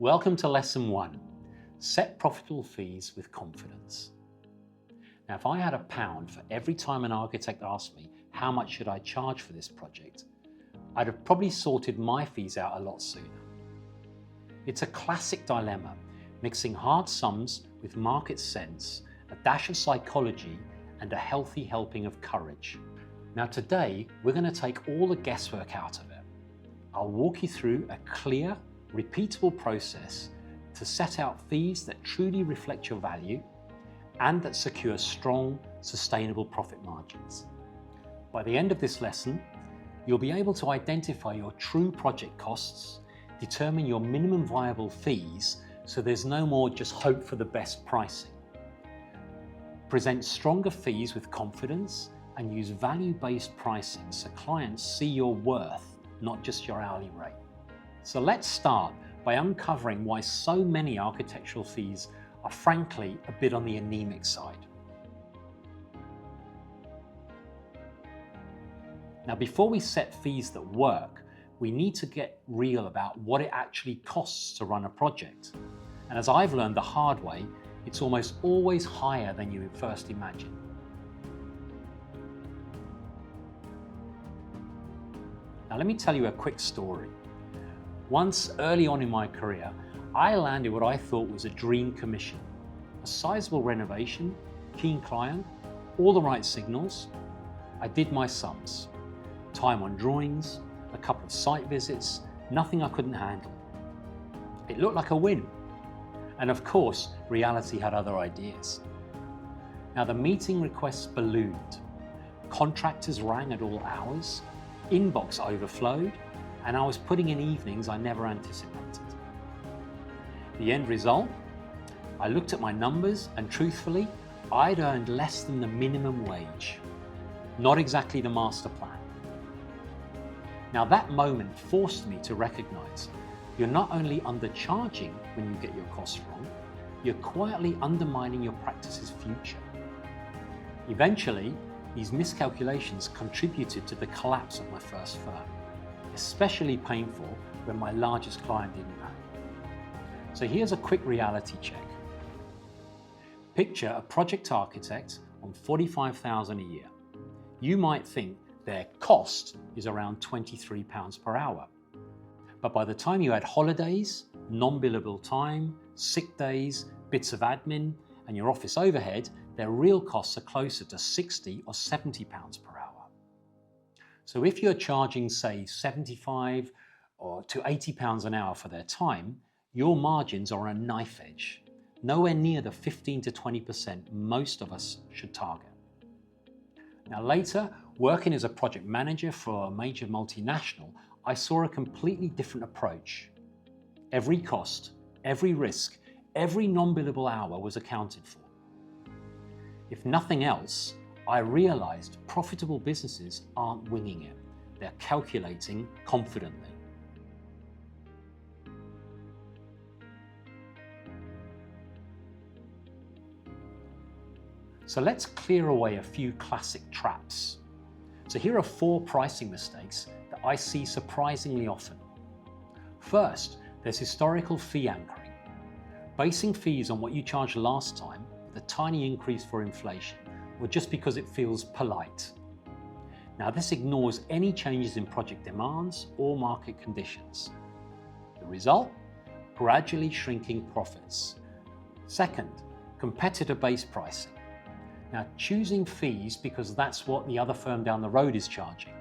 Welcome to Lesson 1, Set Profitable Fees with Confidence. Now, if I had £1 for every time an architect asked me how much should I charge for this project, I'd have probably sorted my fees out a lot sooner. It's a classic dilemma, mixing hard sums with market sense, a dash of psychology, and a healthy helping of courage. Now today, we're going to take all the guesswork out of it. I'll walk you through a clear, repeatable process to set out fees that truly reflect your value and that secure strong, sustainable profit margins. By the end of this lesson, you'll be able to identify your true project costs, determine your minimum viable fees so there's no more just hope for the best pricing. Present stronger fees with confidence and use value-based pricing so clients see your worth, not just your hourly rate. So let's start by uncovering why so many architectural fees are frankly a bit on the anemic side. Now, before we set fees that work, we need to get real about what it actually costs to run a project. And as I've learned the hard way, it's almost always higher than you would first imagine. Now, let me tell you a quick story. Once, early on in my career, I landed what I thought was a dream commission. A sizable renovation, keen client, all the right signals. I did my sums. Time on drawings, a couple of site visits, nothing I couldn't handle. It looked like a win. And of course, reality had other ideas. Now the meeting requests ballooned. Contractors rang at all hours, inbox overflowed, and I was putting in evenings I never anticipated. The end result? I looked at my numbers and truthfully, I'd earned less than the minimum wage. Not exactly the master plan. Now that moment forced me to recognize you're not only undercharging when you get your costs wrong, you're quietly undermining your practice's future. Eventually, these miscalculations contributed to the collapse of my first firm, especially painful when my largest client didn't pay. So here's a quick reality check. Picture a project architect on $45,000 a year. You might think their cost is around £23 per hour. But by the time you add holidays, non-billable time, sick days, bits of admin, and your office overhead, their real costs are closer to £60 or £70 per hour. So if you're charging, say, £75 or to £80 an hour for their time, your margins are on a knife edge, nowhere near the 15 to 20% most of us should target. Now later, working as a project manager for a major multinational, I saw a completely different approach. Every cost, every risk, every non-billable hour was accounted for. If nothing else, I realized profitable businesses aren't winging it. They're calculating confidently. So let's clear away a few classic traps. So here are 4 pricing mistakes that I see surprisingly often. First, there's historical fee anchoring. Basing fees on what you charged last time with a tiny increase for inflation, or just because it feels polite. Now this ignores any changes in project demands or market conditions. The result? Gradually shrinking profits. Second, competitor-based pricing. Now choosing fees because that's what the other firm down the road is charging.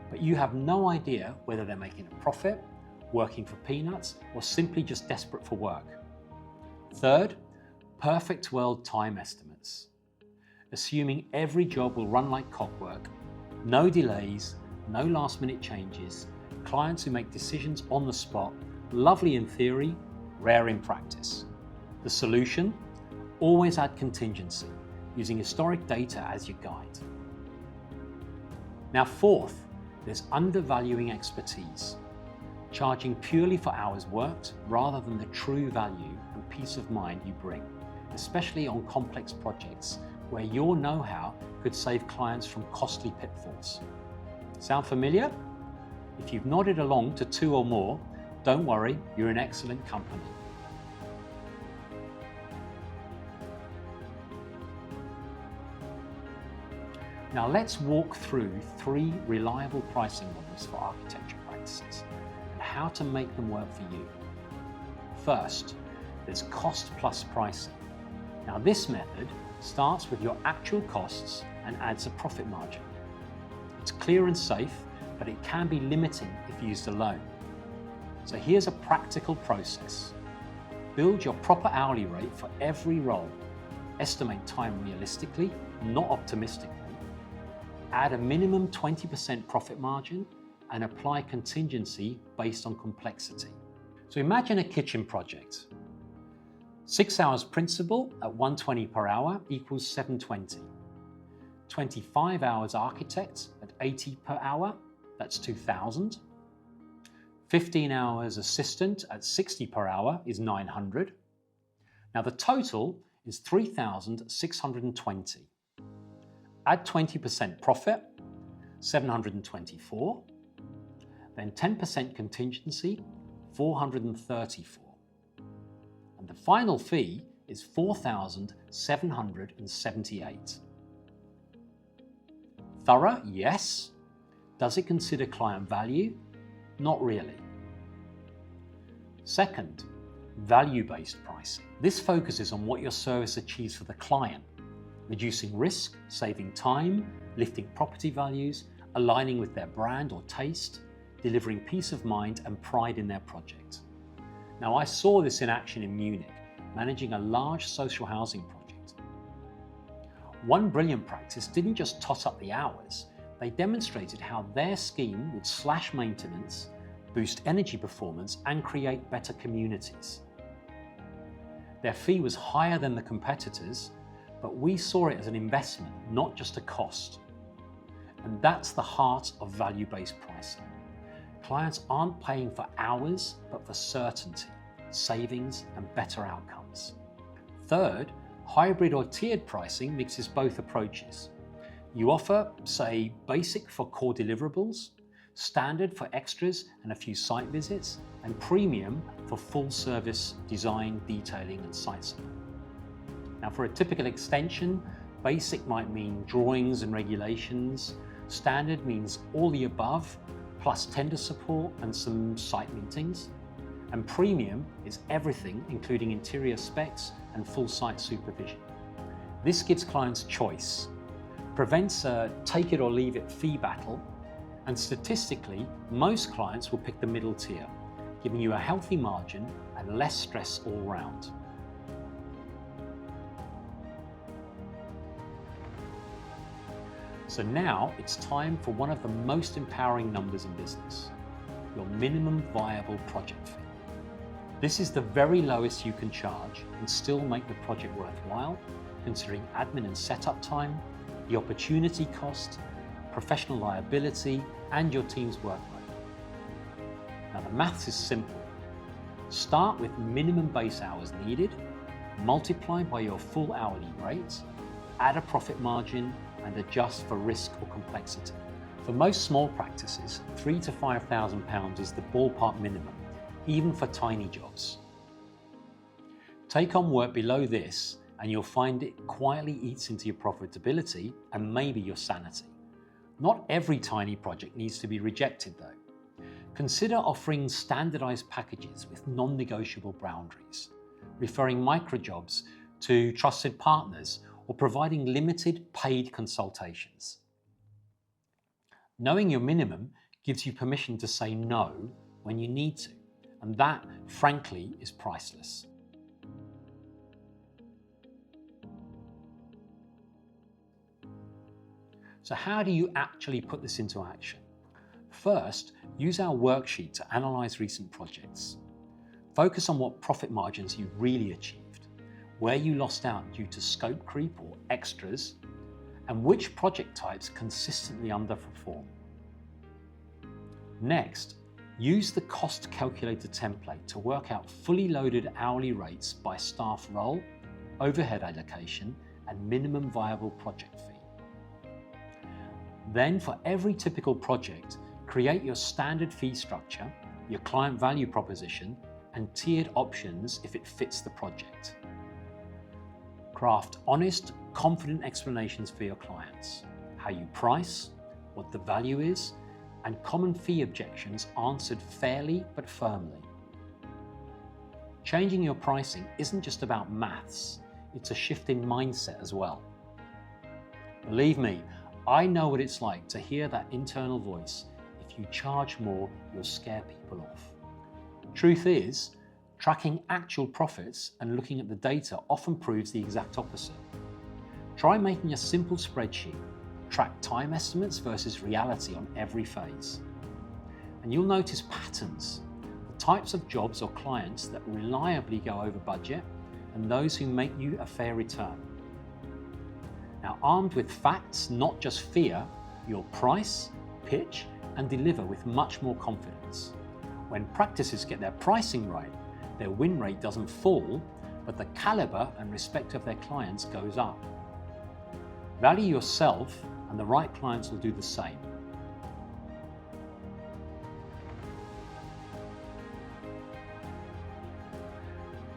But you have no idea whether they're making a profit, working for peanuts, or simply just desperate for work. Third, perfect world time estimates. Assuming every job will run like clockwork, no delays, no last minute changes, clients who make decisions on the spot, lovely in theory, rare in practice. The solution? Always add contingency, using historic data as your guide. Now fourth, there's undervaluing expertise. Charging purely for hours worked rather than the true value and peace of mind you bring, especially on complex projects where your know-how could save clients from costly pitfalls. Sound familiar? If you've nodded along to 2 or more, Don't worry, you're in excellent company. Now let's walk through 3 reliable pricing models for architecture practices and how to make them work for you. First, there's cost plus pricing. Now this method starts with your actual costs and adds a profit margin. It's clear and safe, but it can be limiting if used alone. So here's a practical process. Build your proper hourly rate for every role. Estimate time realistically, not optimistically. Add a minimum 20% profit margin and apply contingency based on complexity. So imagine a kitchen project. 6 hours principal at $120 per hour equals $720. 25 hours architect at $80 per hour, that's $2,000. 15 hours assistant at $60 per hour is $900. Now the total is $3,620. Add 20% profit, $724. Then 10% contingency, $434. And the final fee is $4,778. Thorough? Yes. Does it consider client value? Not really. Second, value-based pricing. This focuses on what your service achieves for the client, reducing risk, saving time, lifting property values, aligning with their brand or taste, delivering peace of mind and pride in their project. Now, I saw this in action in Munich, managing a large social housing project. One brilliant practice didn't just tot up the hours, they demonstrated how their scheme would slash maintenance, boost energy performance, and create better communities. Their fee was higher than the competitors, but we saw it as an investment, not just a cost. And that's the heart of value-based pricing. Clients aren't paying for hours, but for certainty, savings, and better outcomes. Third, hybrid or tiered pricing mixes both approaches. You offer, say, basic for core deliverables, standard for extras and a few site visits, and premium for full service design, detailing, and site support. Now, for a typical extension, basic might mean drawings and regulations, standard means all the above, plus tender support and some site meetings, and premium is everything, including interior specs and full site supervision. This gives clients choice, prevents a take it or leave it fee battle, and statistically, most clients will pick the middle tier, giving you a healthy margin and less stress all round. So now it's time for one of the most empowering numbers in business, your minimum viable project fee. This is the very lowest you can charge and still make the project worthwhile, considering admin and setup time, the opportunity cost, professional liability, and your team's workload. Now the maths is simple. Start with minimum base hours needed, multiply by your full hourly rate, add a profit margin, and adjust for risk or complexity. For most small practices, £3,000 to £5,000 is the ballpark minimum, even for tiny jobs. Take on work below this and you'll find it quietly eats into your profitability and maybe your sanity. Not every tiny project needs to be rejected though. Consider offering standardized packages with non-negotiable boundaries, referring microjobs to trusted partners, or providing limited paid consultations. Knowing your minimum gives you permission to say no when you need to, and that, frankly, is priceless. So how do you actually put this into action? First, use our worksheet to analyze recent projects. Focus on what profit margins you really achieved, where you lost out due to scope creep or extras, and which project types consistently underperform. Next, use the cost calculator template to work out fully loaded hourly rates by staff role, overhead allocation, and minimum viable project fee. Then for every typical project, create your standard fee structure, your client value proposition, and tiered options if it fits the project. Craft honest, confident explanations for your clients, how you price, what the value is, and common fee objections answered fairly but firmly. Changing your pricing isn't just about maths, it's a shift in mindset as well. Believe me, I know what it's like to hear that internal voice. If you charge more, you'll scare people off. Truth is, tracking actual profits and looking at the data often proves the exact opposite. Try making a simple spreadsheet, track time estimates versus reality on every phase. And you'll notice patterns, the types of jobs or clients that reliably go over budget and those who make you a fair return. Now, armed with facts, not just fear, you'll price, pitch, and deliver with much more confidence. When practices get their pricing right, their win rate doesn't fall, but the caliber and respect of their clients goes up. Value yourself, and the right clients will do the same.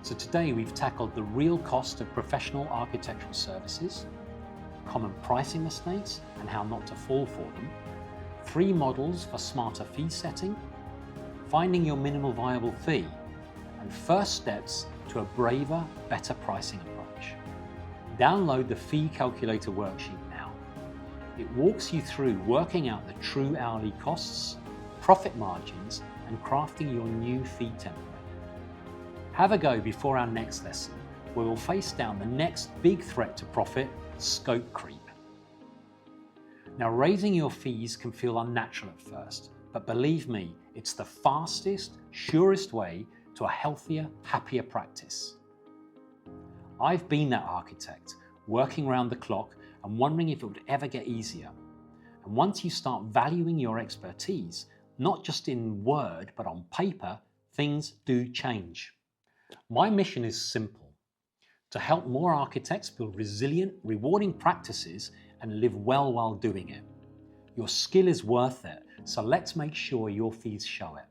So today we've tackled the real cost of professional architectural services, common pricing mistakes and how not to fall for them, 3 models for smarter fee setting, finding your minimal viable fee, and first steps to a braver, better pricing approach. Download the Fee Calculator worksheet now. It walks you through working out the true hourly costs, profit margins, and crafting your new fee template. Have a go before our next lesson, where we'll face down the next big threat to profit, scope creep. Now, raising your fees can feel unnatural at first, but believe me, it's the fastest, surest way to a healthier, happier practice. I've been that architect, working around the clock and wondering if it would ever get easier. And once you start valuing your expertise, not just in word, but on paper, things do change. My mission is simple: to help more architects build resilient, rewarding practices and live well while doing it. Your skill is worth it, so let's make sure your fees show it.